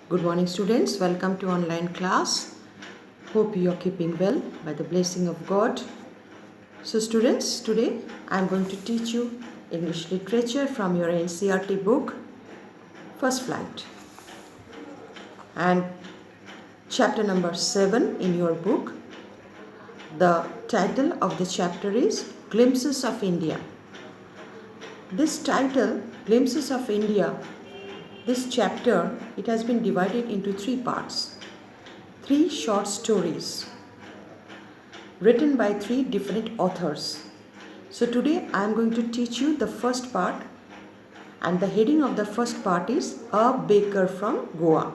Good morning, students. Welcome to online class. Hope you are keeping well by the blessing of God. So students, today I am going to teach you English literature from your NCERT book, First Flight. And chapter number 7 in your book. The title of the chapter is Glimpses of India. This title, Glimpses of India, this chapter, it has been divided into 3 parts. 3 short stories written by 3 different authors. So today I am going to teach you the first part, and the heading of the first part is A Baker from Goa,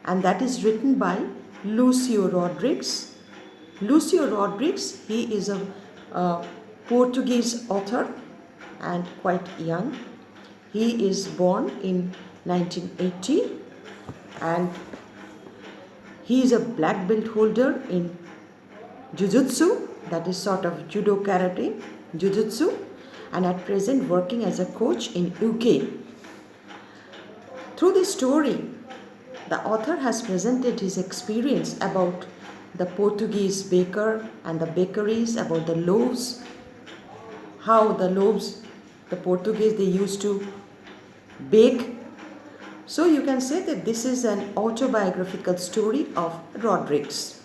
and that is written by Lucio Rodrigues. Lucio Rodrigues, he is a Portuguese author and quite young. He is born in 1980 and he is a black belt holder in Jiu-Jitsu, that is sort of judo karate, Jiu-Jitsu, and at present working as a coach in UK. Through this story, the author has presented his experience about the Portuguese baker and the bakeries, about the loaves, how the loaves, the Portuguese, they used to bake. So you can say that this is an autobiographical story of Rodrigues.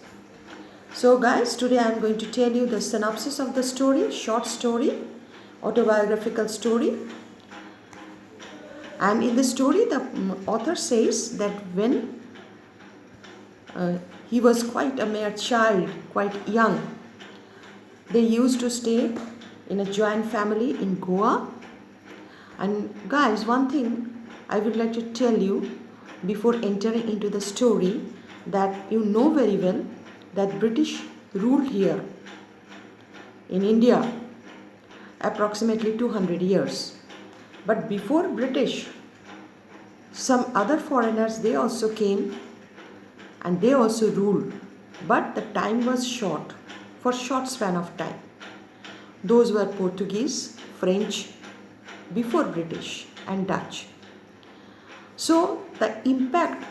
So guys, today I am going to tell you the synopsis of the story, short story, autobiographical story. And in the story, the author says that when he was quite a mere child, quite young, they used to stay in a joint family in Goa. And guys, one thing I would like to tell you before entering into the story, that you know very well that British ruled here in India approximately 200 years. But before British, some other foreigners, they also came and they also ruled. But the time was short, for short span of time. Those were Portuguese, French, before British, and Dutch. So the impact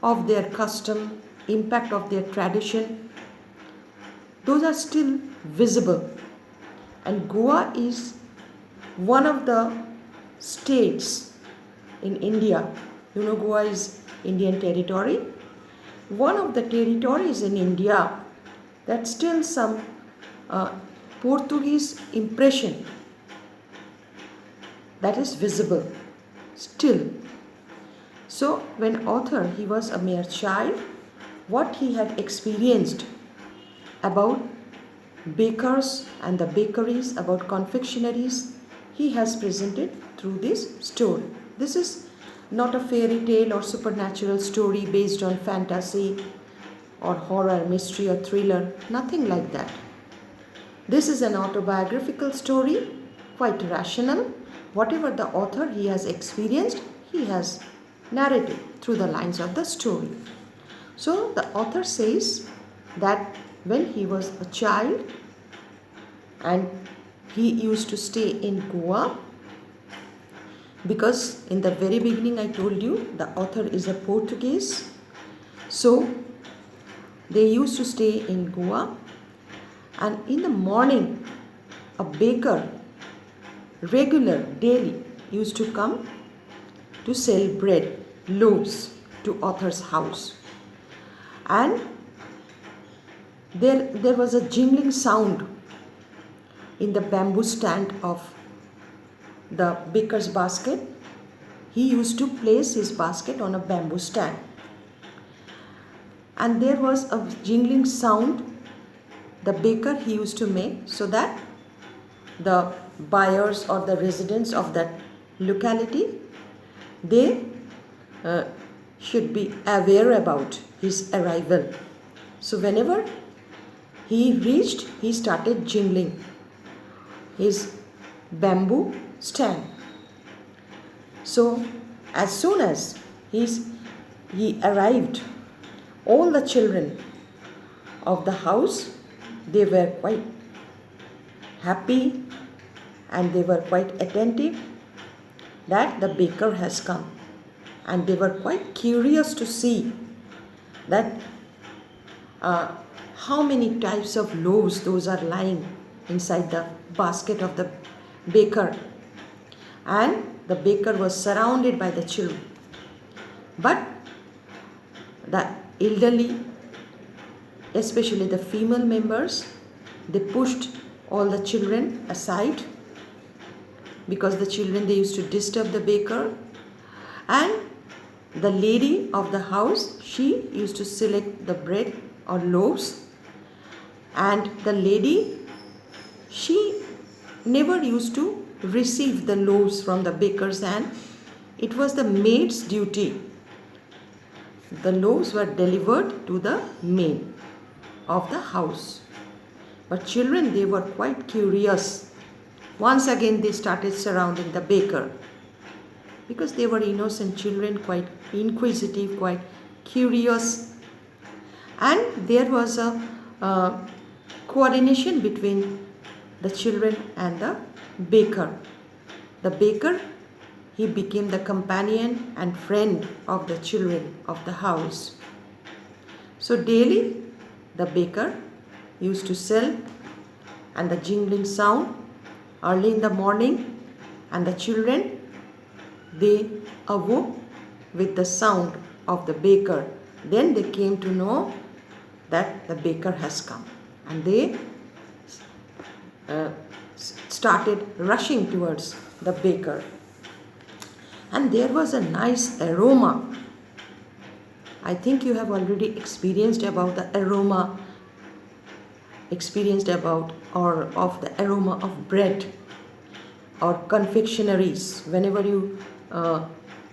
of their custom, impact of their tradition, those are still visible. And Goa is one of the states in India. You know, Goa is Indian territory. One of the territories in India that still some Portuguese impression that is visible still. So when author, he was a mere child, what he had experienced about bakers and the bakeries, about confectionaries, he has presented through this story. This is not a fairy tale or supernatural story based on fantasy or horror, mystery or thriller, nothing like that. This is an autobiographical story, quite rational. Whatever the author he has experienced, he has narrated through the lines of the story. So the author says that when he was a child and he used to stay in Goa, because in the very beginning I told you the author is a Portuguese. So they used to stay in Goa, and in the morning a baker regular daily used to come to sell bread, loaves to author's house. And there was a jingling sound in the bamboo stand of the baker's basket. He used to place his basket on a bamboo stand, and there was a jingling sound the baker he used to make, so that the buyers or the residents of that locality, they should be aware about his arrival. So whenever he reached, he started jingling his bamboo stand. So as soon as he arrived, all the children of the house, they were quite happy and they were quite attentive that the baker has come. and they were quite curious to see that how many types of loaves those are lying inside the basket of the baker. And the baker was surrounded by the children. But the elderly, especially the female members, they pushed all the children aside, because the children, they used to disturb the baker. And the lady of the house, she used to select the bread or loaves, and the lady, she never used to receive the loaves from the baker's hand. It was the maid's duty. The loaves were delivered to the maid of the house. But children, they were quite curious. Once again, they started surrounding the baker, because they were innocent children, quite inquisitive, quite curious. And there was a coordination between the children and the baker. The baker, he became the companion and friend of the children of the house. So daily, the baker used to sell, and the jingling sound early in the morning, and the children, they awoke with the sound of the baker. Then they came to know that the baker has come, and they started rushing towards the baker. And there was a nice aroma. I think you have already experienced about the aroma, or of the aroma of bread or confectionaries. Whenever you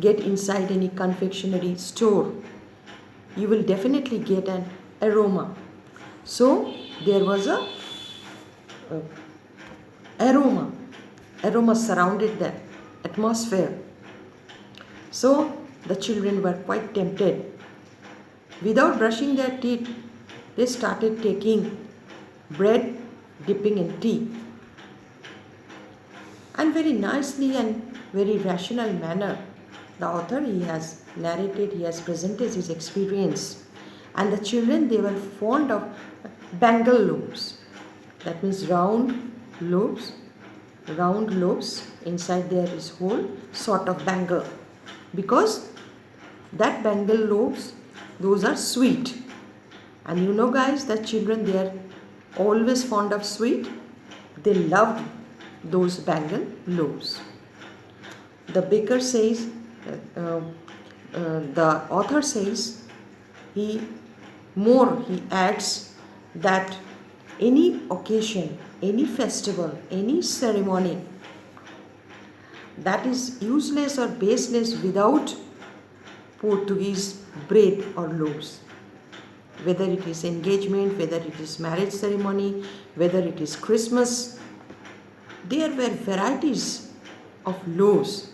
get inside any confectionery store, you will definitely get an aroma. So there was a aroma surrounded the atmosphere. So the children were quite tempted. Without brushing their teeth, they started taking bread, dipping in tea. And very nicely and very rational manner, the author, he has narrated, he has presented his experience. And the children, they were fond of bangle loaves. That means round loaves. Inside there is whole sort of bangle, because that bangle loaves, those are sweet. And you know guys, that children, they are always fond of sweet. They loved those bangle loaves. The baker says, the author says, he adds that any occasion, any festival, any ceremony that is useless or baseless without Portuguese bread or loaves. Whether it is engagement, whether it is marriage ceremony, whether it is Christmas, there were varieties of loaves,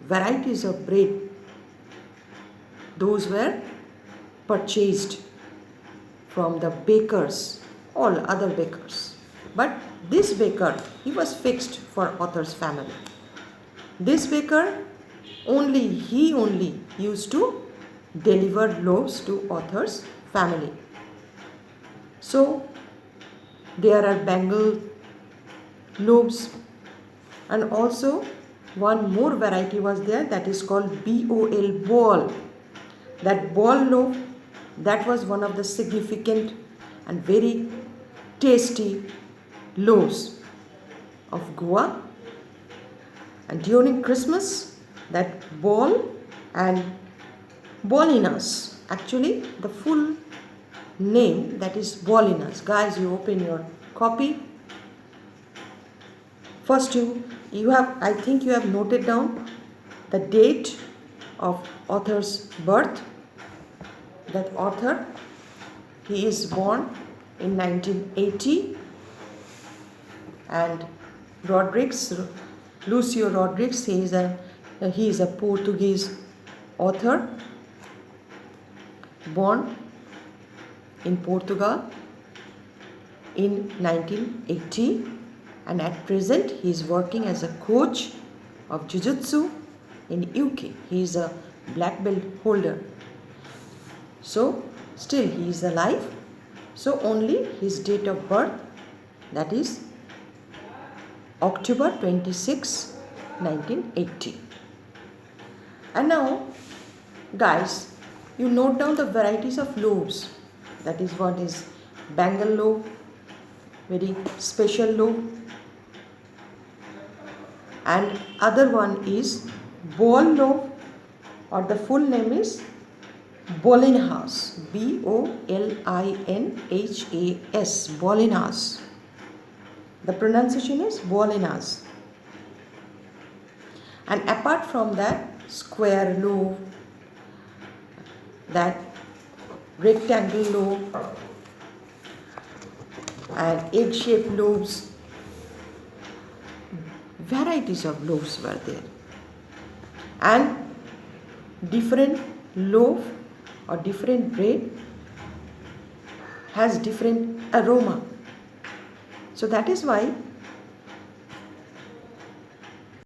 varieties of bread. Those were purchased from the bakers, all other bakers. But this baker, he was fixed for author's family. This baker, he only used to deliver loaves to author's family. So there are bangle loaves, and also one more variety was there, that is called ball. That ball loaf, that was one of the significant and very tasty loaves of Goa. And during Christmas, that ball and bolinas, actually the full name, that is bolinas. Guys, you open your copy. First I think you have noted down the date of author's birth. That author, he is born in 1980, and Lucio Rodrigues, he is a Portuguese author born in Portugal in 1980, and at present he is working as a coach of Jiu-Jitsu in UK. He is a black belt holder. So still he is alive. So only his date of birth, that is October 26, 1980. And now guys, you note down the varieties of loaves. That is what is Bengal loaf, very special loaf, and other one is ball loaf, or the full name is Bolinhas, Bolinhas, Bolinhas. The pronunciation is Bolinhas. And apart from that, square loaf, that rectangle loaf, and egg-shaped loaves, varieties of loaves were there. And different loaf or different bread has different aroma. So that is why